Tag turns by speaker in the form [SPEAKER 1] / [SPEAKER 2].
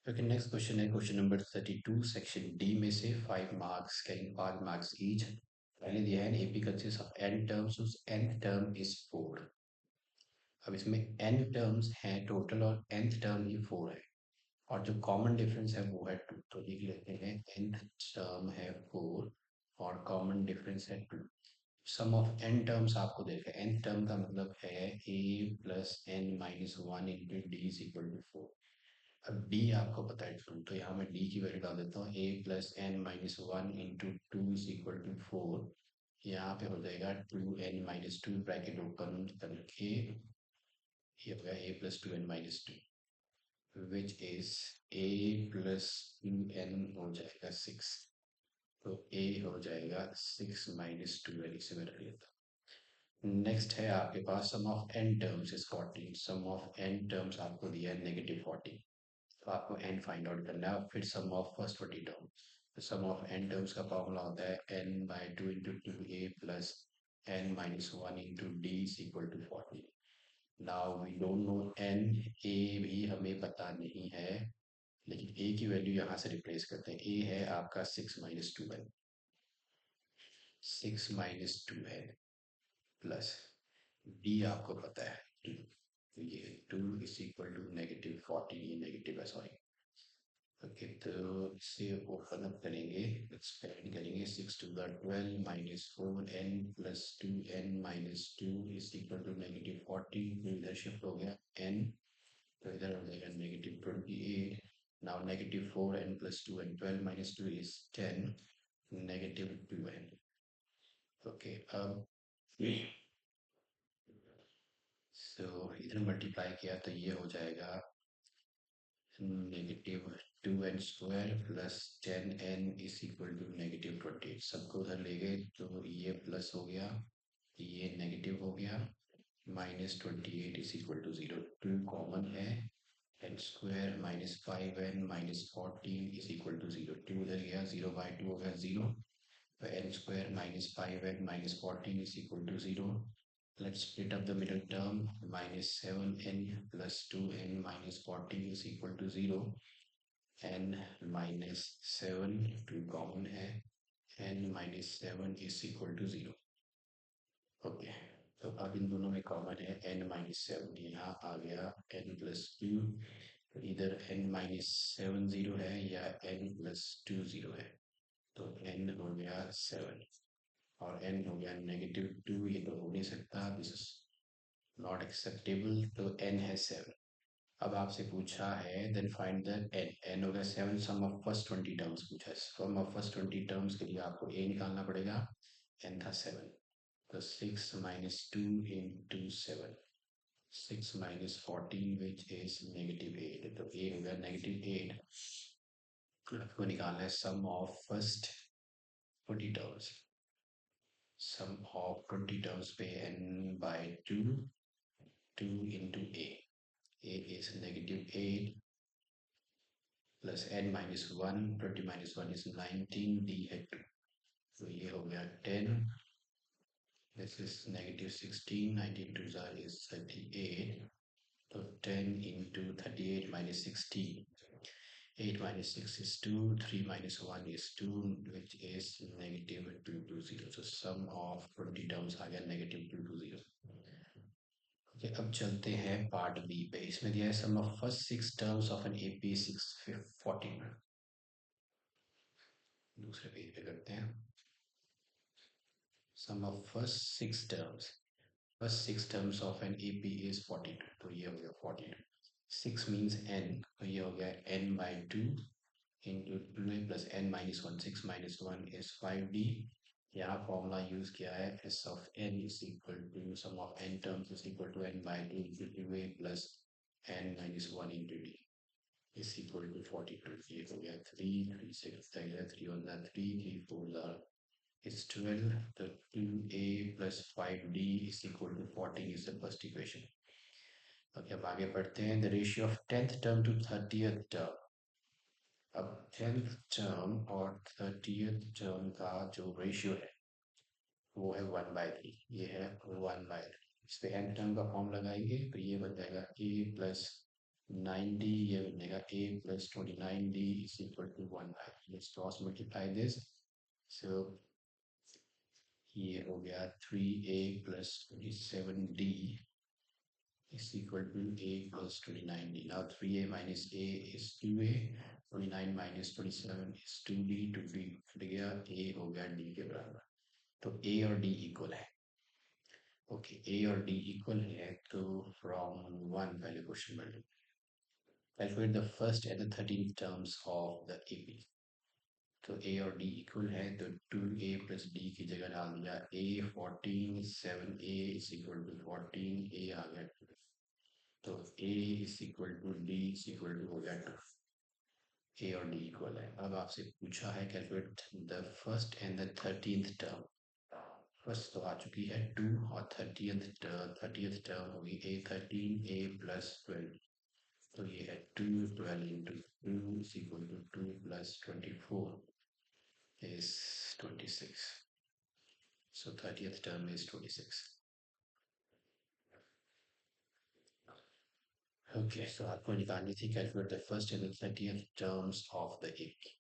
[SPEAKER 1] Okay, next question है question number 32 section D में से 5 मार्क्स कैरिंग 5 मार्क्स ईच। पहले दिया है AP consist of n terms, उस एन टर्म इज 4। अब इसमें एन टर्म्स हैं टोटल और nth टर्म ही 4 है और जो कॉमन डिफरेंस है वो है 2। तो लिख लेते हैं nth टर्म है 4 और कॉमन डिफरेंस है 2। सम ऑफ एन टर्म्स आपको देखा है, एन टर्म का मतलब है a plus n minus one into d is equal to 4। अब डी आपको पता है 2, तो यहाँ मैं डी की वैल्यू डाल देता हूँ, a plus n minus one into two is equal to 4। यहाँ पे हो जाएगा 2n-2 ब्रैकेट ओपन करके ये हो गया a plus 2n-2 which is a plus 2n हो जाएगा 6। तो ए हो जाएगा 6 - 2n, इसे मैं रख लेता हूँ। नेक्स्ट है आपके पास sum of n terms is 14। Sum of n terms आपको दिया है -14, तो आपको एन फाइंड आउट करना है। फिर सम ऑफ फर्स्ट 20 टर्म, तो सम ऑफ एन टर्म्स का फॉर्मूला होता है n/2 into two a plus n-1 into d is equal to 14। Now we don't know n, a भी हमें पता नहीं है, लेकिन ए की वैल्यू यहाँ से रिप्लेस करते हैं। ए है आपका 6 - 2 है, 6 - 2 है, प्लस डी आपको पता है 2। तो ये 2 इज इक्वल टू -14, ये नेगेटिव है, सॉरी। ओके, तो इसे ओपन अप करेंगे, एक्सपेंड करेंगे। 6 × 12 -4n plus 2n-2 is equal to -14। तो इधर शिफ्ट हो गया n, तो इधर हो जाएगा -28। Now -4n plus 2n, 12 - 2 is 10, -2n। Okay, अब सो इधर मल्टीप्लाई किया तो ये हो जाएगा -2n² plus 10n is equal to -28। सबको उधर ले गए तो ये प्लस हो गया, ये नेगेटिव हो गया। -28 इज इक्वल टू 0, 2 कॉमन है। n² -5n-14 is equal to 0, 2 उधर गया, 0/2 हो गया 0। तो n² -5n-14 is equal to 0. Let's split up the middle term. -7n plus 2n minus 14 is equal to 0. n-7, 2 common है, n-7 is equal to 0. Okay, तो अब इन दोनों में कॉमन है n-7, यहाँ आ गया n+2। तो इधर n-7 0 है या n+2 0 है, तो n हो गया 7 और n हो गया -2। ये तो हो नहीं सकता, दिस इज नॉट एक्सेप्टेबल। तो n है 7। अब आपसे पूछा है then find the n, n हो गया 7। सम ऑफ फर्स्ट 20 टर्म्स पूछा है, सम ऑफ फर्स्ट 20 टर्म्स के लिए आपको a निकालना पड़ेगा, n था 7। तो 6 - 2 इंटू 7, 6 - 14 विच इज -8। तो a हो गया -8। आपको निकालना है sum of first 20 terms. Sum of 20 terms पे n/2, 2 into a. a is -8 plus n-1, 20 minus 1 is 19, d है 2। तो ये हो गया 10, this is -16, 19 2s is 38। तो 10 into 38 minus 16, 8 minus 6 is 2, 3 minus 1 is 2, which is -220। So sum of 20 terms आ गया -220। Okay, अब चलते हैं पार्ट बी पे। इसमें दिया है sum of first 6 terms of an AP 614। दूसरे पेज पे करते हैं। Sum of first six terms of an AP is 42। तो ये हो गया 42, 6 मीन्स n, तो ये हो गया n/2 into 2a plus n-1, 6 - 1 is 5d। यहाँ फॉर्मूला यूज किया है, S of n is equal to sum of n terms is equal to n/2 into 2a plus n-1 into d is equal to 42। ये हो गया 3, 3 से कितना गया, 3 1 3, 3 4 is 12। तो 2a plus 5d is equal to 14 is the first equation। Okay, अब आगे बढ़ते हैं। The ratio of 10th term to 30th term. अब 10th टर्म और 30th टर्म का जो रेशियो है वो है 1/3, ये है 1/3। इस पे n टर्म का फॉर्म लगाएंगे तो ये बन जाएगा a प्लस 90 ये बनेगा a plus 29d is equal to 1 by. Let's cross multiply this. So ये हो गया 3a plus 27d is equal to a plus 29d. Now 3a minus a is 2a, 29 minus 27 is 2d, 2d cut गया, a हो गया d के बराबर. तो a और d इक्वल है. ओके, a और d इक्वल है तो फ्रॉम वन पहले क्वेश्चन में calculate the first and the 13th terms of the AP. तो a और d इक्वल है तो 2a प्लस d की जगह डाल दिया a. 14 7a is equal to 14 a आ गया. तो a is equal to d is equal to हो गया 2. a और d इक्वल है. अब आपसे पूछा है calculate the first and the 13th term. First तो आ चुकी है 2 और 30th टर्म होगी a 13 a प्लस 12. तो ये है 2 12 into 2 is equal to 2 plus 24 is 26. So 30th term is 26. Okay, so आपको निकालनी थी calculate the first and the 30th terms of the AP.